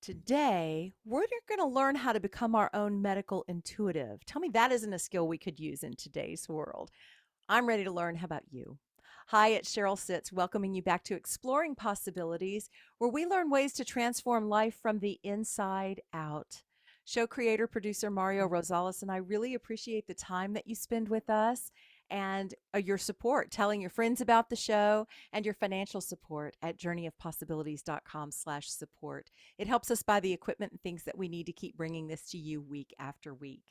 Today, we're going to learn how to become our own medical intuitive. Tell me that isn't a skill we could use in today's world. I'm ready to learn. How about you? Hi, it's Cheryl Sitz, welcoming you back to Exploring Possibilities, where we learn ways to transform life from the inside out. Show creator, producer Mario Rosales and I really appreciate the time that you spend with us and your support, telling your friends about the show and your financial support at journeyofpossibilities.com/support. It helps us buy the equipment and things that we need to keep bringing this to you week after week.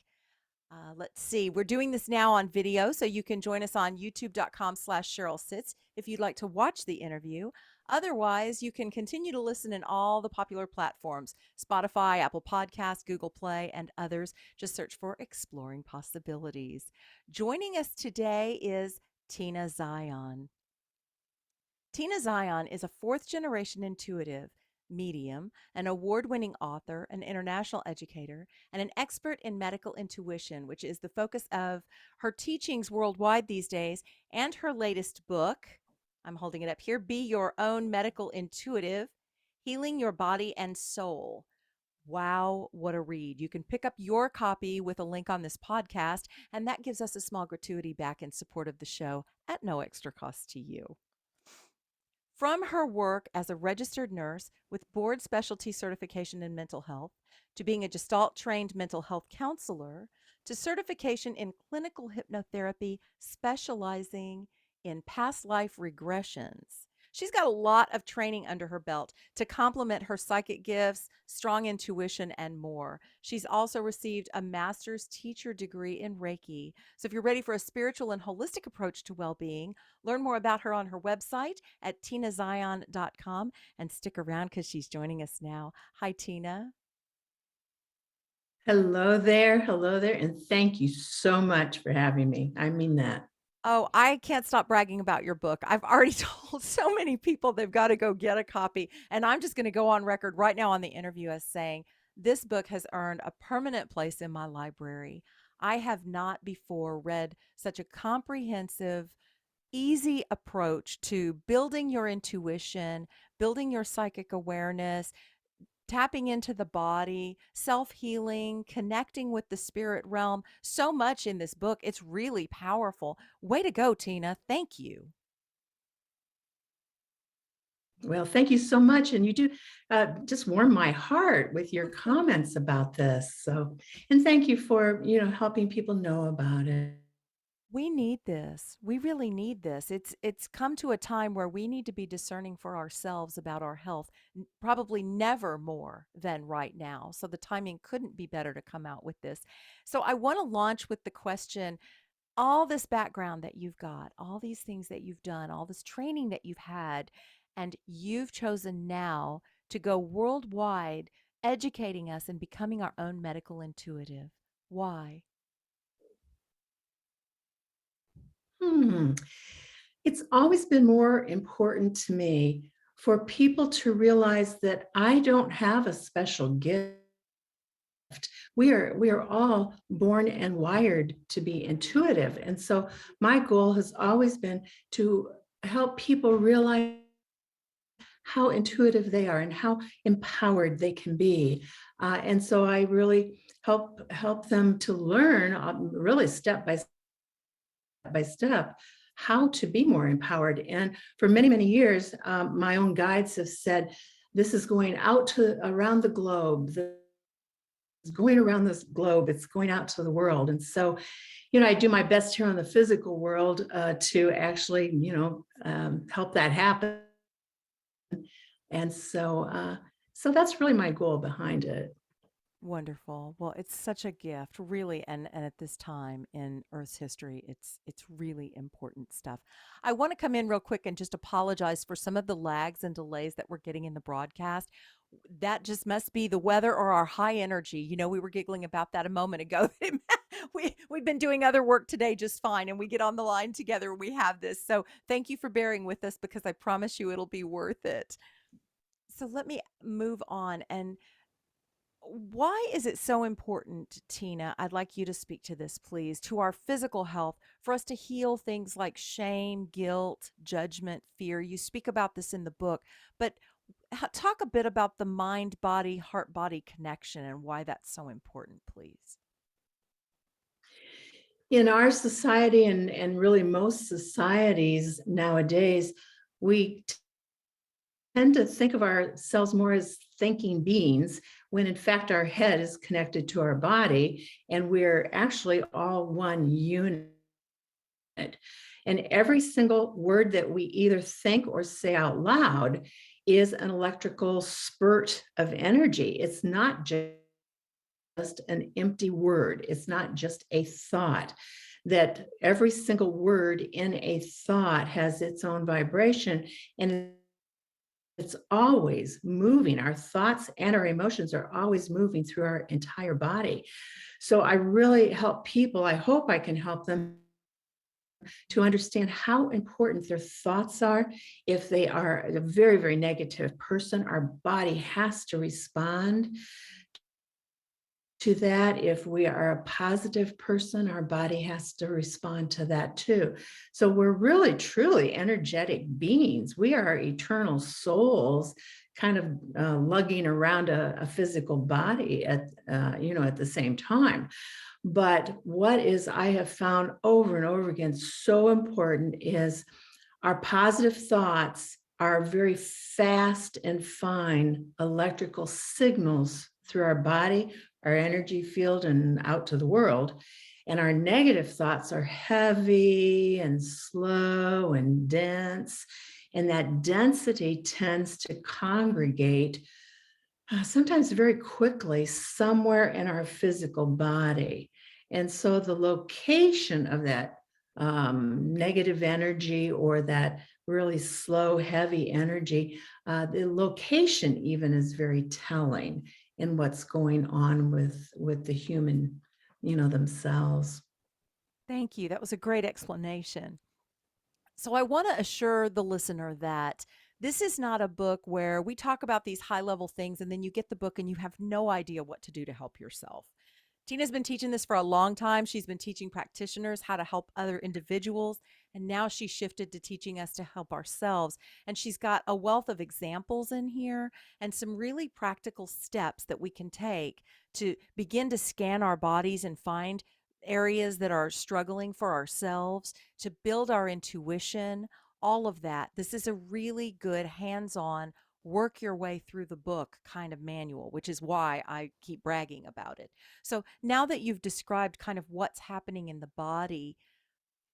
Let's see. We're doing this now on video, so you can join us on youtube.com/Cheryl Sitz if you'd like to watch the interview. Otherwise, you can continue to listen in all the popular platforms: Spotify, Apple Podcasts, Google Play, and others. Just search for Exploring Possibilities. Joining us today is Tina Zion. Tina Zion is a fourth generation intuitive, medium, an award winning author, an international educator, and an expert in medical intuition, which is the focus of her teachings worldwide these days, and her latest book. I'm holding it up here: Be Your Own Medical Intuitive, Healing Your Body and Soul. Wow, what a read. You can pick up your copy with a link on this podcast, and that gives us a small gratuity back in support of the show at no extra cost to you. From her work as a registered nurse with board specialty certification in mental health, to being a Gestalt trained mental health counselor, to certification in clinical hypnotherapy, specializing in past life regressions. She's got a lot of training under her belt to complement her psychic gifts, strong intuition, and more. She's also received a master's teacher degree in Reiki. So if you're ready for a spiritual and holistic approach to well-being, learn more about her on her website at tinazion.com and stick around because she's joining us now. Hi, Tina. Hello there. Hello there. And thank you so much for having me. I mean that. Oh, I can't stop bragging about your book. I've already told so many people they've got to go get a copy. And I'm just going to go on record right now on the interview as saying this book has earned a permanent place in my library. I have not before read such a comprehensive, easy approach to building your intuition, building your psychic awareness, tapping into the body, self healing, connecting with the spirit realm. So much in this book. It's really powerful. Way to go, Tina. Thank you. Well, thank you so much. And you do just warm my heart with your comments about this. So, and thank you for, helping people know about it. We need this. We really need this. It's come to a time where we need to be discerning for ourselves about our health, probably never more than right now. So the timing couldn't be better to come out with this. So I want to launch with the question: all this background that you've got, all these things that you've done, all this training that you've had, and you've chosen now to go worldwide educating us and becoming our own medical intuitive. Why? Hmm. It's always been more important to me for people to realize that I don't have a special gift. We are all born and wired to be intuitive. And so my goal has always been to help people realize how intuitive they are and how empowered they can be. And so I really help them to learn, really step by step, how to be more empowered. And for many, many years, my own guides have said, this is going out to around the globe. It's going around this globe. It's going out to the world. And so, I do my best here on the physical world to actually, help that happen. And so that's really my goal behind it. Wonderful. Well, it's such a gift, really, and at this time in Earth's history, it's really important stuff. I want to come in real quick and just apologize for some of the lags and delays that we're getting in the broadcast. That just must be the weather or our high energy. We were giggling about that a moment ago. We've been doing other work today just fine, and we get on the line together. We have this, so thank you for bearing with us because I promise you it'll be worth it. So let me move on and Why is it so important, Tina? I'd like you to speak to this, please, to our physical health for us to heal things like shame, guilt, judgment, fear. You speak about this in the book, but talk a bit about the mind body, heart body connection and why that's so important, please. In our society, and really most societies nowadays, we tend to think of ourselves more as thinking beings when in fact our head is connected to our body and we're actually all one unit. And every single word that we either think or say out loud is an electrical spurt of energy. It's not just an empty word. It's not just a thought. That every single word in a thought has its own vibration, and it's always moving. Our thoughts and our emotions are always moving through our entire body. So I really help people. I hope I can help them to understand how important their thoughts are. If they are a very, very negative person, our body has to respond to that. If we are a positive person, our body has to respond to that too. So we're really, truly energetic beings. We are eternal souls, kind of lugging around a physical body at the same time. But what is I have found over and over again so important is our positive thoughts are very fast and fine electrical signals through our body, our energy field, and out to the world. And our negative thoughts are heavy and slow and dense. And that density tends to congregate sometimes very quickly somewhere in our physical body. And so the location of that negative energy or that really slow, heavy energy, the location even is very telling in what's going on with the human, themselves. Thank you. That was a great explanation. So I want to assure the listener that this is not a book where we talk about these high level things and then you get the book and you have no idea what to do to help yourself. Tina's been teaching this for a long time. She's been teaching practitioners how to help other individuals. And now she's shifted to teaching us to help ourselves. And she's got a wealth of examples in here and some really practical steps that we can take to begin to scan our bodies and find areas that are struggling for ourselves, to build our intuition, all of that. This is a really good hands on, work your way through the book kind of manual, which is why I keep bragging about it. So now that you've described kind of what's happening in the body,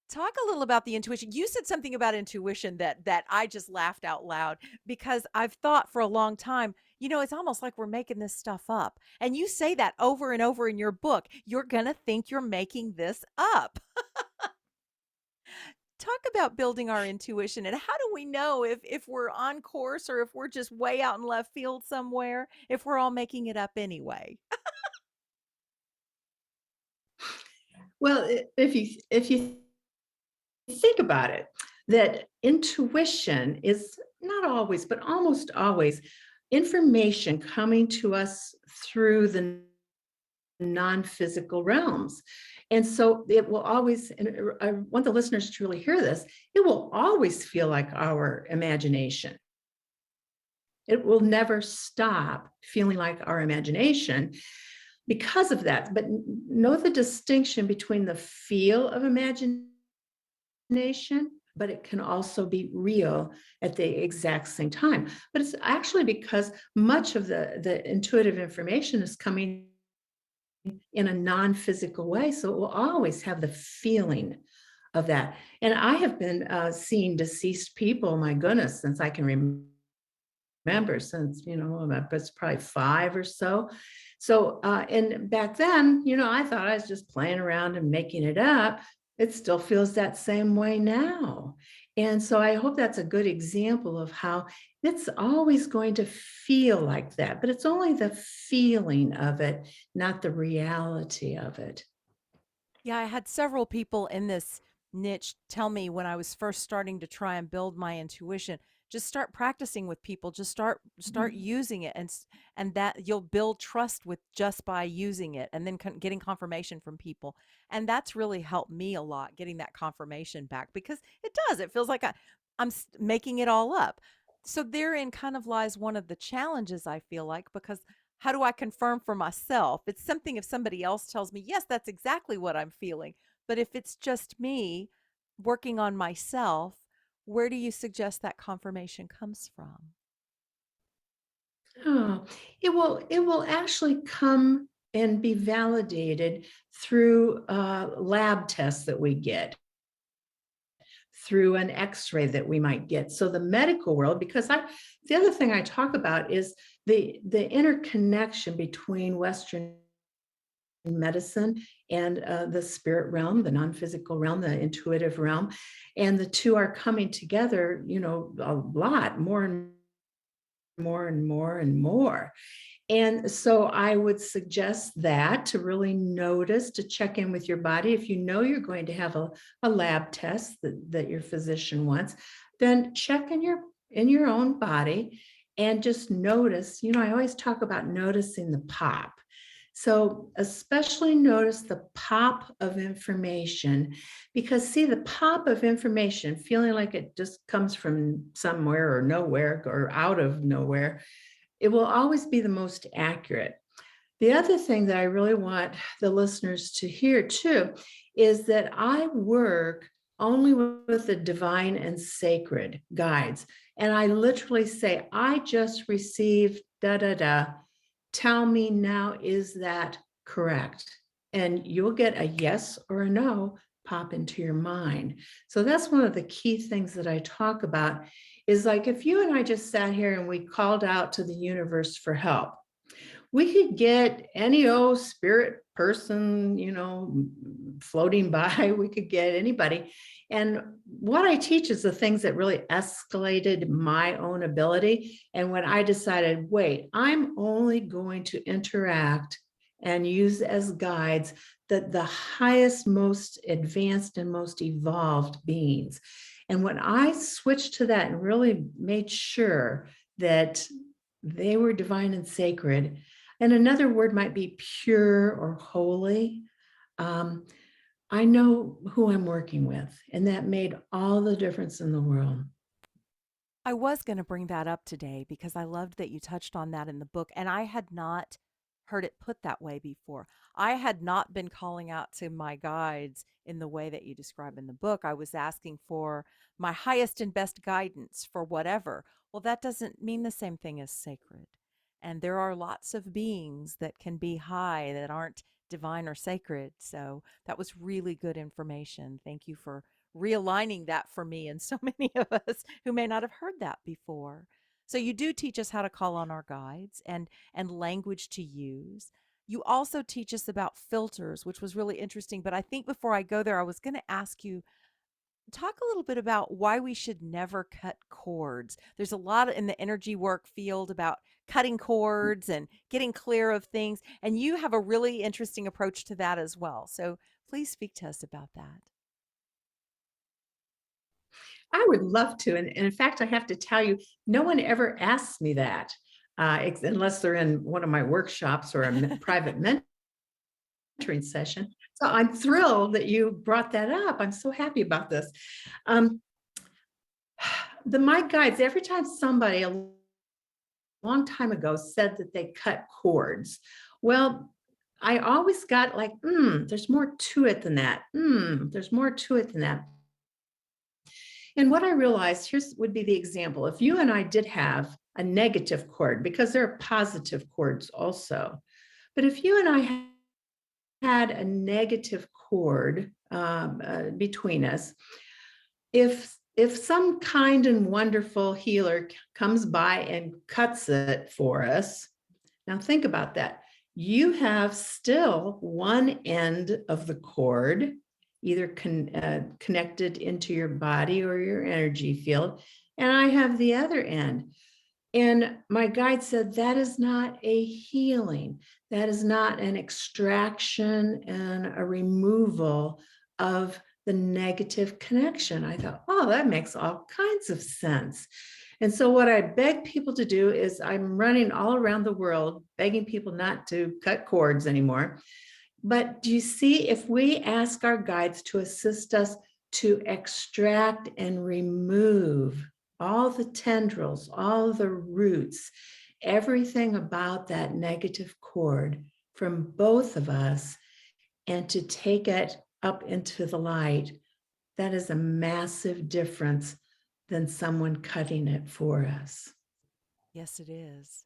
talk a little about the intuition. You said something about intuition that I just laughed out loud because I've thought for a long time, it's almost like we're making this stuff up. And you say that over and over in your book. You're going to think you're making this up. Talk about building our intuition and how do we know if we're on course or if we're just way out in left field somewhere, if we're all making it up anyway. Well, if you think about it, that intuition is not always, but almost always information coming to us through the non-physical realms. And so it will always, and I want the listeners to really hear this, it will always feel like our imagination. It will never stop feeling like our imagination because of that. But know the distinction between the feel of imagination, but it can also be real at the exact same time. But it's actually because much of the intuitive information is coming in a non-physical way. So it will always have the feeling of that. And I have been seeing deceased people, my goodness, since I can remember, since, it's probably 5 or so. So, and back then, I thought I was just playing around and making it up. It still feels that same way now. And so I hope that's a good example of how it's always going to feel like that, but it's only the feeling of it, not the reality of it. Yeah, I had several people in this niche tell me when I was first starting to try and build my intuition, just start practicing with people. Just start Mhm. using it, and that you'll build trust with just by using it, and then getting confirmation from people. And that's really helped me a lot, getting that confirmation back, because it does. It feels like I'm making it all up. So therein kind of lies one of the challenges, I feel like, because how do I confirm for myself? It's something if somebody else tells me, yes, that's exactly what I'm feeling. But if it's just me working on myself, where do you suggest that confirmation comes from? Oh, it will actually come and be validated through lab tests that we get, through an x-ray that we might get. So the medical world, because the other thing I talk about is the interconnection between Western medicine and the spirit realm, the non-physical realm, the intuitive realm, and the two are coming together, a lot more and more and more and more. And so I would suggest that to really notice, to check in with your body. If you know you're going to have a lab test that your physician wants, then check in your own body and just notice. I always talk about noticing the pop. So especially notice the pop of information, because see, the pop of information, feeling like it just comes from somewhere or nowhere or out of nowhere, it will always be the most accurate. The other thing that I really want the listeners to hear too is that I work only with the divine and sacred guides. And I literally say, I just received da da da. Tell me now, is that correct? And you'll get a yes or a no pop into your mind. So that's one of the key things that I talk about is like if you and I just sat here and we called out to the universe for help, we could get any old spirit person, floating by. We could get anybody. And what I teach is the things that really escalated my own ability. And when I decided, wait, I'm only going to interact and use as guides the highest, most advanced, and most evolved beings. And when I switched to that and really made sure that they were divine and sacred, and another word might be pure or holy. Um, I know who I'm working with, and that made all the difference in the world. I was going to bring that up today because I loved that you touched on that in the book, and I had not heard it put that way before. I had not been calling out to my guides in the way that you describe in the book. I was asking for my highest and best guidance for whatever. Well, that doesn't mean the same thing as sacred. And there are lots of beings that can be high that aren't divine or sacred. So that was really good information. Thank you for realigning that for me and so many of us who may not have heard that before. So you do teach us how to call on our guides and language to use. You also teach us about filters, which was really interesting. But I think before I go there, I was going to ask you, talk a little bit about why we should never cut cords. There's a lot in the energy work field about cutting cords and getting clear of things. And you have a really interesting approach to that as well. So please speak to us about that. I would love to. And in fact, I have to tell you, no one ever asks me that, unless they're in one of my workshops or a private mentoring session. So I'm thrilled that you brought that up. I'm so happy about this. Um, my guides, every time somebody a long time ago said that they cut cords, well, I always got like, there's more to it than that. There's more to it than that. And what I realized, here's would be the example. If you and I did have a negative cord, because there are positive cords also, but if you and I had a negative cord between us, if some kind and wonderful healer comes by and cuts it for us, now think about that. You have still one end of the cord, either connected into your body or your energy field, and I have the other end. And my guide said that is not a healing. That is not an extraction and a removal of the negative connection. I thought, oh, that makes all kinds of sense. And so what I beg people to do is I'm running all around the world begging people not to cut cords anymore. But do you see, if we ask our guides to assist us to extract and remove all the tendrils, all the roots, everything about that negative cord from both of us, and to take it up into the light, that is a massive difference than someone cutting it for us. Yes, it is.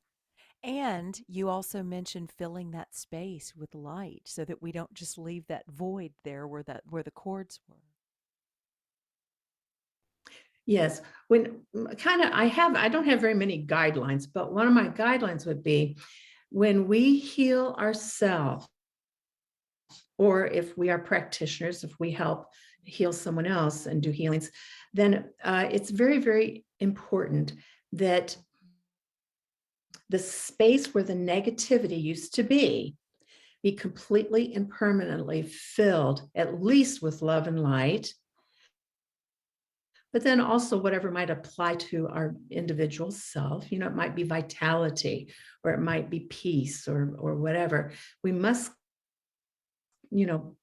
And you also mentioned filling that space with light so that we don't just leave that void there where the cords were. Yes, when kind of I don't have very many guidelines, but one of my guidelines would be when we heal ourselves, or if we are practitioners, if we help heal someone else and do healings, then it's very, very important that the space where the negativity used to be completely and permanently filled, at least with love and light, but then also whatever might apply to our individual self. It might be vitality, or it might be peace, or whatever. We must, you know,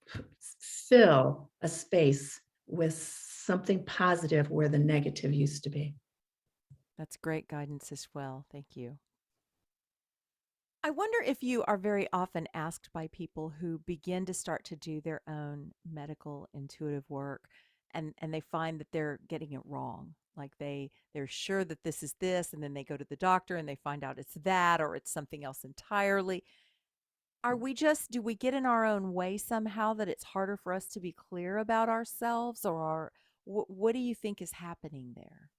fill a space with something positive where the negative used to be. That's great guidance as well. Thank you. I wonder if you are very often asked by people who begin to start to do their own medical intuitive work and they find that they're getting it wrong. Like they're sure that this is this and then they go to the doctor and they find out it's that or it's something else entirely. Do we get in our own way somehow that it's harder for us to be clear about ourselves what do you think is happening there?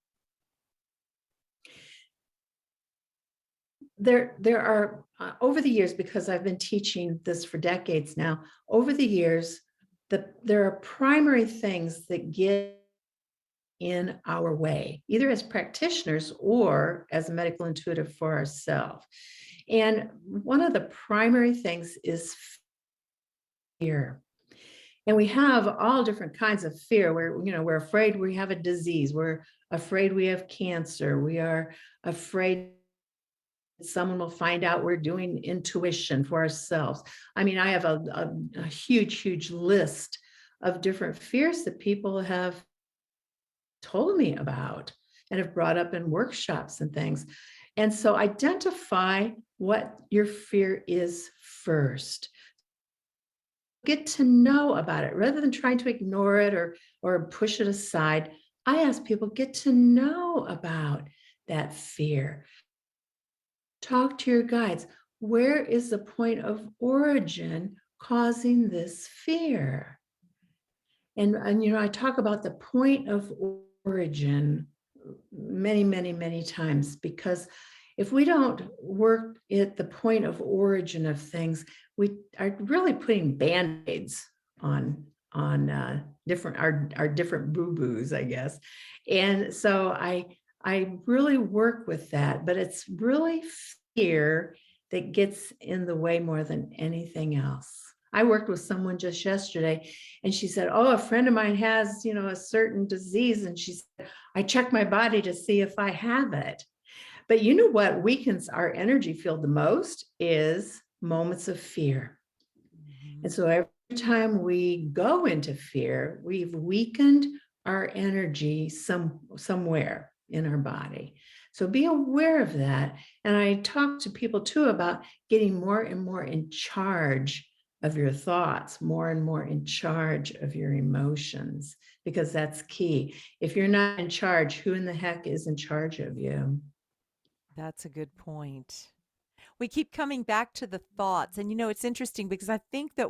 There are over the years, because I've been teaching this for decades now, over the years, there are primary things that get in our way, either as practitioners or as a medical intuitive for ourselves. And one of the primary things is fear. And we have all different kinds of fear. We're afraid we have a disease. We're afraid we have cancer. We are afraid someone will find out we're doing intuition for ourselves. I mean, I have a huge, huge list of different fears that people have told me about and have brought up in workshops and things. And so identify what your fear is first. Get to know about it rather than trying to ignore it or push it aside. I ask people, get to know about that fear. Talk to your guides. Where is the point of origin causing this fear? And I talk about the point of origin many, many, many times, because if we don't work at the point of origin of things, we are really putting band-aids on different our different boo-boos, I guess. And so I really work with that, but it's really fear that gets in the way more than anything else. I worked with someone just yesterday, and she said, "Oh, a friend of mine has, a certain disease," and she said, "I check my body to see if I have it." But you know what weakens our energy field the most is moments of fear. And Mhm. so every time we go into fear, we've weakened our energy somewhere in our body. So be aware of that. And I talk to people too about getting more and more in charge of your thoughts, more and more in charge of your emotions, because that's key. If you're not in charge, who in the heck is in charge of you? That's a good point. We keep coming back to the thoughts. And it's interesting because I think that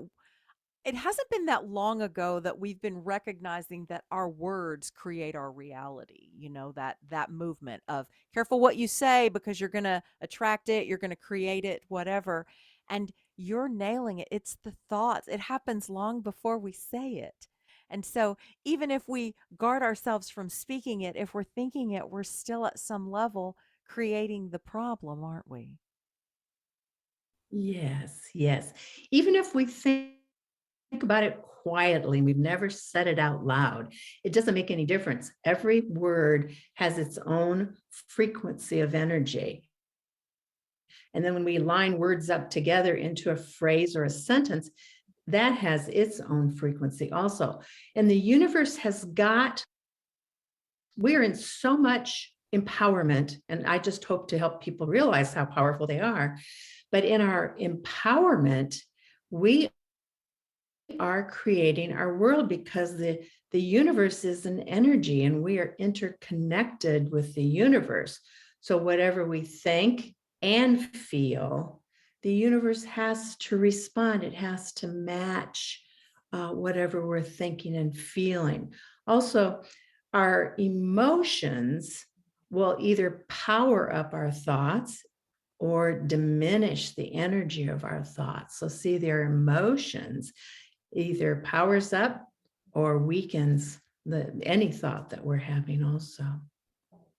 it hasn't been that long ago that we've been recognizing that our words create our reality. That movement of careful what you say because you're going to attract it, you're going to create it, whatever. And you're nailing it. It's the thoughts. It happens long before we say it. And so even if we guard ourselves from speaking it, if we're thinking it, we're still at some level creating the problem, aren't we? Yes, yes. Even if we think about it quietly. We've never said it out loud. It doesn't make any difference. Every word has its own frequency of energy. And then when we line words up together into a phrase or a sentence, that has its own frequency also. And the universe has got, we're in so much empowerment, and I just hope to help people realize how powerful they are. But in our empowerment, we are creating our world because the universe is an energy and we are interconnected with the universe. So whatever we think and feel, the universe has to respond. It has to match whatever we're thinking and feeling. Also, our emotions will either power up our thoughts or diminish the energy of our thoughts. So see, their emotions either powers up or weakens any thought that we're having also.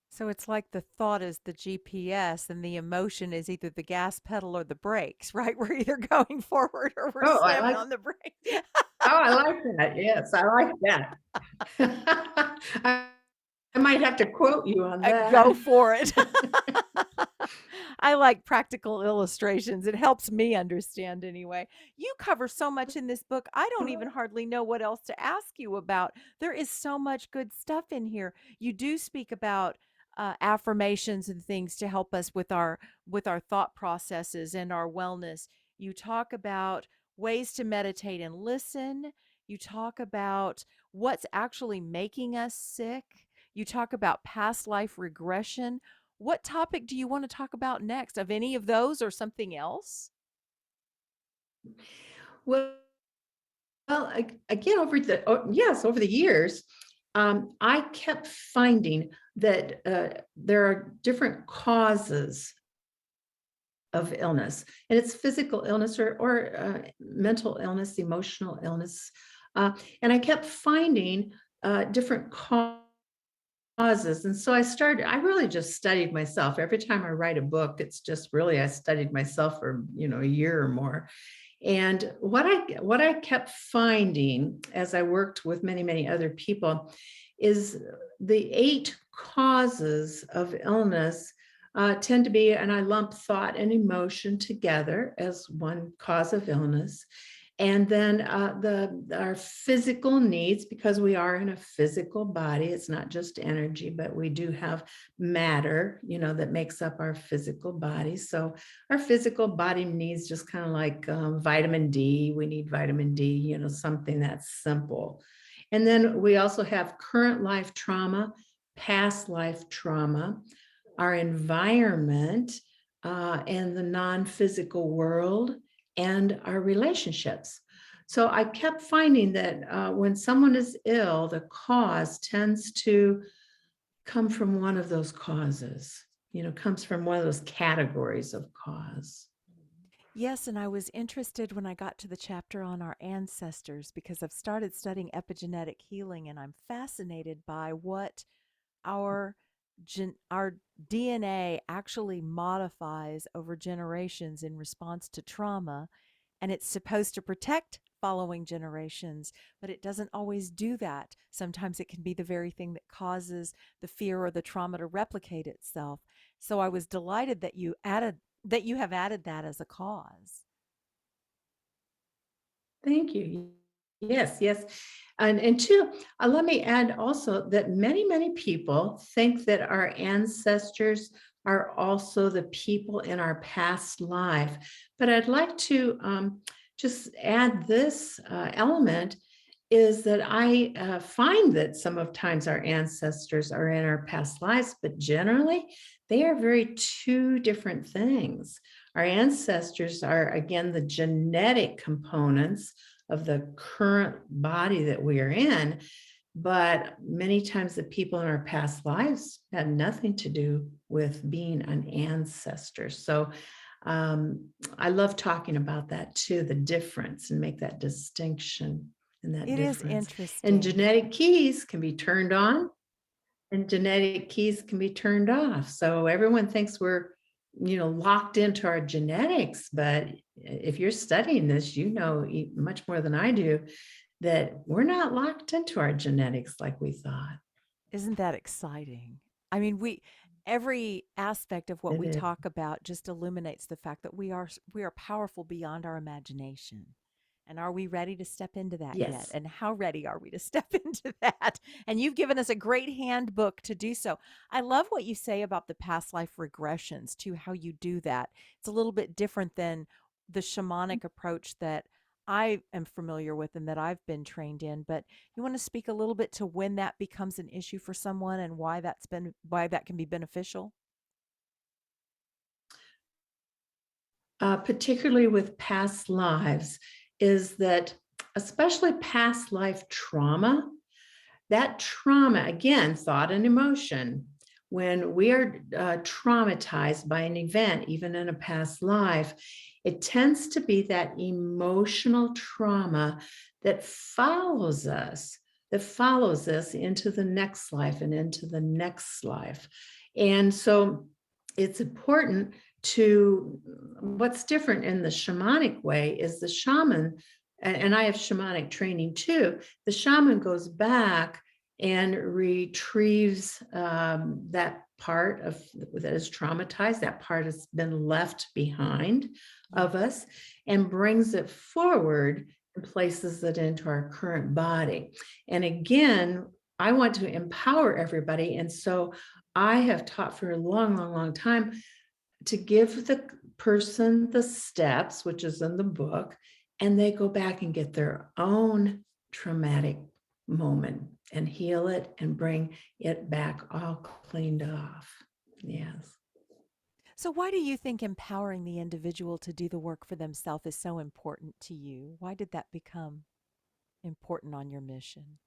So it's like the thought is the GPS and the emotion is either the gas pedal or the brakes, right? We're either going forward or we're Oh, I slamming like on the brakes. I like that. Yes, I like that. I, I might have to quote you on Go that. for it. I like practical illustrations. It helps me understand anyway. You cover so much in this book. I don't even hardly know what else to ask you about. There is so much good stuff in here. You do speak about affirmations and things to help us with our thought processes and our wellness. You talk about ways to meditate and listen. You talk about what's actually making us sick. You talk about past life regression. What topic do you want to talk about next? Of any of those or something else? Well, again, over the years, I kept finding that there are different causes of illness, and it's physical illness or mental illness, emotional illness, and I kept finding different causes. And so I really just studied myself. Every time I write a book, it's just really, I studied myself for, a year or more. And what I kept finding as I worked with many, many other people is the 8 causes of illness tend to be, and I lump thought and emotion together as one cause of illness. And then our physical needs, because we are in a physical body, it's not just energy, but we do have matter, that makes up our physical body. So our physical body needs just kind of like vitamin D. We need vitamin D, something that's simple. And then we also have current life trauma, past life trauma, our environment, and the non-physical world, and our relationships. So I kept finding that when someone is ill, the cause tends to come from one of those causes, comes from one of those categories of cause. Yes, and I was interested when I got to the chapter on our ancestors because I've started studying epigenetic healing and I'm fascinated by what our our DNA actually modifies over generations in response to trauma, and it's supposed to protect following generations, but it doesn't always do that. Sometimes it can be the very thing that causes the fear or the trauma to replicate itself. So I was delighted that you have added that as a cause. Thank you. Yes, yes. And two, let me add also that many, many people think that our ancestors are also the people in our past life. But I'd like to just add this element is that I find that some of times our ancestors are in our past lives, but generally they are very two different things. Our ancestors are, again, the genetic components of the current body that we are in, but many times the people in our past lives had nothing to do with being an ancestor. So I love talking about that too, the difference, and make that distinction and that It is difference. And interesting. genetic keys can be turned on and genetic keys can be turned off. So everyone thinks we're locked into our genetics, but if you're studying this, much more than I do, that we're not locked into our genetics like we thought. Isn't that exciting? I mean, every aspect of what It we is. talk about just illuminates the fact that we are powerful beyond our imagination. And are we ready to step into that yet? Yes. And how ready are we to step into that? And you've given us a great handbook to do so. I love what you say about the past life regressions, to how you do that. It's a little bit different than the shamanic approach that I am familiar with and that I've been trained in. But you want to speak a little bit to when that becomes an issue for someone and why that can be beneficial? Particularly with past lives, is that especially past life trauma, that trauma, again, thought and emotion, when we are traumatized by an event, even in a past life, it tends to be that emotional trauma that follows us into the next life and into the next life. And so it's important to, what's different in the shamanic way is the shaman, and I have shamanic training too, the shaman goes back and retrieves that part of that is traumatized, that part has been left behind of Yes. us, and brings it forward and places it into our current body. And again, I want to empower everybody. And so I have taught for a long, long, long time to give the person the steps, which is in the book, and they go back and get their own traumatic moment and heal it and bring it back all cleaned off. Yes. So, why do you think empowering the individual to do the work for themselves is so important to you? Why did that become important on your mission?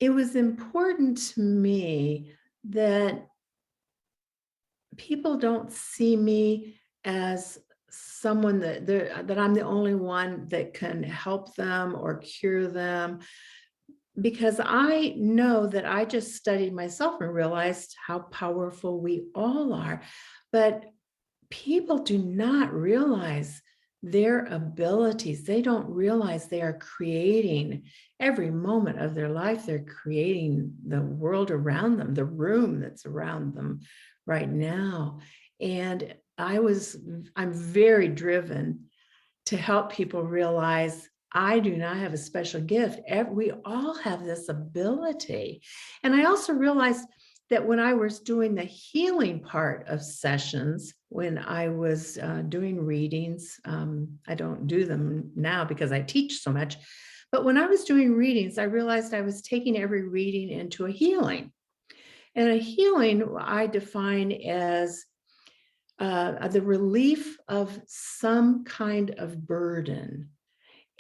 It was important to me that people don't see me as someone that I'm the only one that can help them or cure them, because I know that I just studied myself and realized how powerful we all are. But people do not realize their abilities. They don't realize they are creating every moment of their life. They're creating the world around them, the room that's around them right now. And I'm very driven to help people realize I do not have a special gift. We all have this ability. And I also realized that when I was doing the healing part of sessions, when I was doing readings, I don't do them now because I teach so much. But when I was doing readings, I realized I was taking every reading into a healing. And a healing I define as the relief of some kind of burden.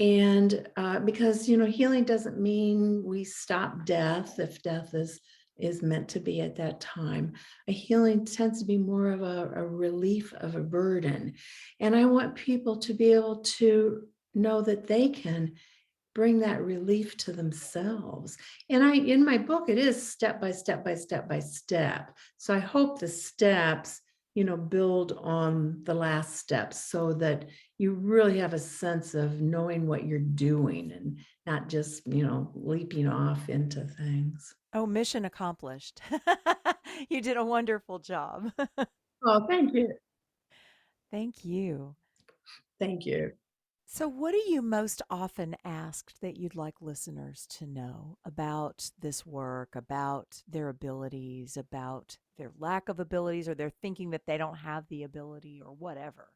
And because, healing doesn't mean we stop death if death is meant to be at that time. A healing tends to be more of a relief of a burden. And I want people to be able to know that they can bring that relief to themselves. And in my book, it is step by step by step by step. So I hope the steps, build on the last steps so that you really have a sense of knowing what you're doing and not just, leaping off into things. Oh, mission accomplished. You did a wonderful job. Oh, thank you. Thank you. Thank you. So, what are you most often asked that you'd like listeners to know about this work, about their abilities, about their lack of abilities, or they're thinking that they don't have the ability, or whatever?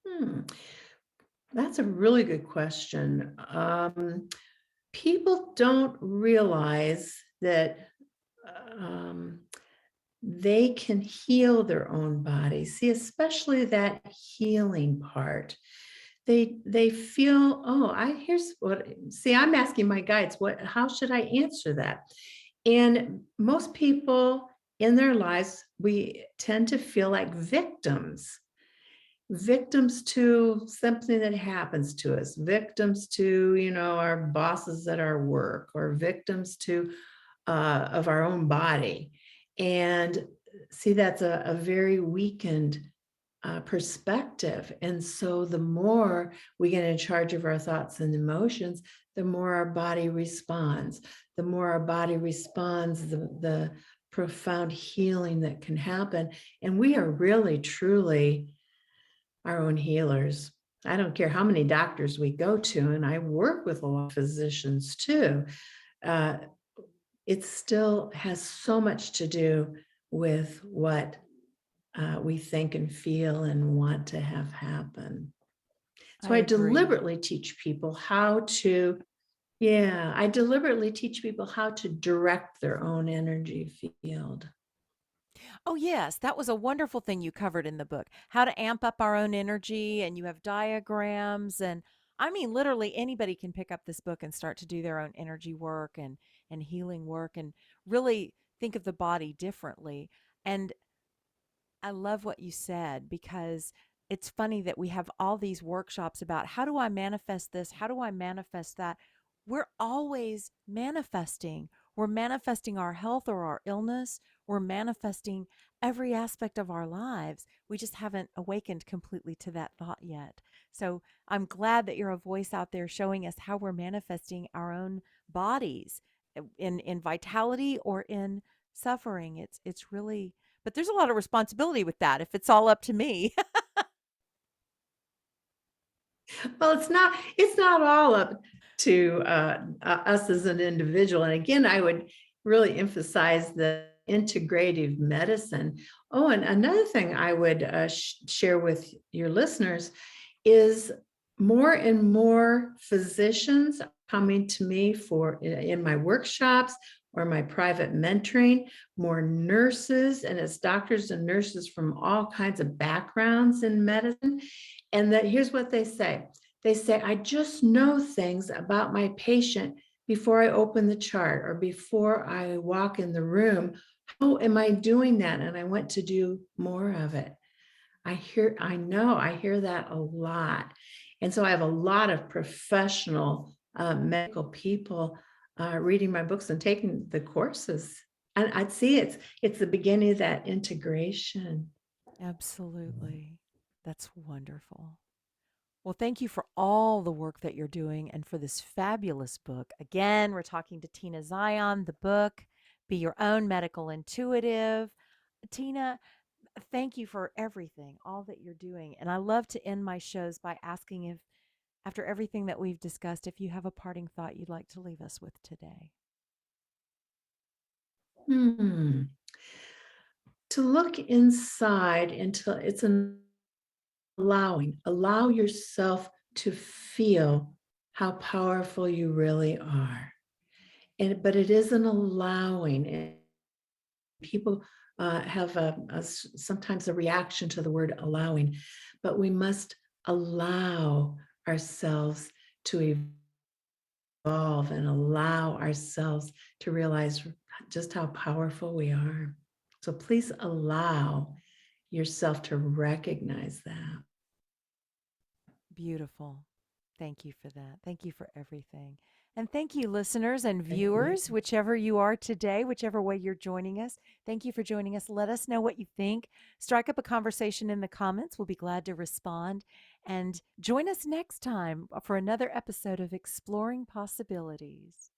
Hmm. That's a really good question. People don't realize that um, they can heal their own body. See, especially that healing part. They feel, oh, I'm asking my guides, how should I answer that? And most people in their lives, we tend to feel like victims. victims to something that happens to us, victims to, our bosses at our work, or victims to of our own body. And see, that's a very weakened perspective. And so the more we get in charge of our thoughts and emotions, the more our body responds. The more our body responds, the profound healing that can happen. And we are really, truly our own healers. I don't care how many doctors we go to, and I work with a lot of physicians too. Uh, it still has so much to do with what we think and feel and want to have happen. So I I agree. deliberately teach people how to, yeah, I deliberately teach people how to direct their own energy field. Oh, yes, that was a wonderful thing you covered in the book. How to amp up our own energy, and you have diagrams, and I mean literally anybody can pick up this book and start to do their own energy work and healing work and really think of the body differently. And I love what you said because it's funny that we have all these workshops about how do I manifest this? How do I manifest that? We're always manifesting. We're manifesting our health or our illness. We're manifesting every aspect of our lives. We just haven't awakened completely to that thought yet. So I'm glad that you're a voice out there showing us how we're manifesting our own bodies in vitality or in suffering. It's really, but there's a lot of responsibility with that if it's all up to me. Well, it's not all up to us as an individual. And again, I would really emphasize the integrative medicine. Oh, and another thing I would share with your listeners is more and more physicians coming to me for in my workshops or my private mentoring, more nurses, and it's doctors and nurses from all kinds of backgrounds in medicine. And that here's what they say. They say, I just know things about my patient before I open the chart or before I walk in the room. How am I doing that? And I want to do more of it. I hear that a lot. And so I have a lot of professional medical people reading my books and taking the courses. And I'd see it's the beginning of that integration. Absolutely. That's wonderful. Well, thank you for all the work that you're doing and for this fabulous book. Again, we're talking to Tina Zion, the book, Be Your Own Medical Intuitive. Tina, thank you for everything, all that you're doing. And I love to end my shows by asking if, after everything that we've discussed, if you have a parting thought you'd like to leave us with today. Hmm. To look inside until it's an allow yourself to feel how powerful you really are. But it is an allowing. And people have sometimes a reaction to the word allowing, but we must allow ourselves to evolve and allow ourselves to realize just how powerful we are. So please allow yourself to recognize that. Beautiful. Thank you for that. Thank you for everything. And thank you, listeners and Thank you. viewers, whichever you are today, whichever way you're joining us. Thank you for joining us. Let us know what you think. Strike up a conversation in the comments. We'll be glad to respond. And join us next time for another episode of Exploring Possibilities.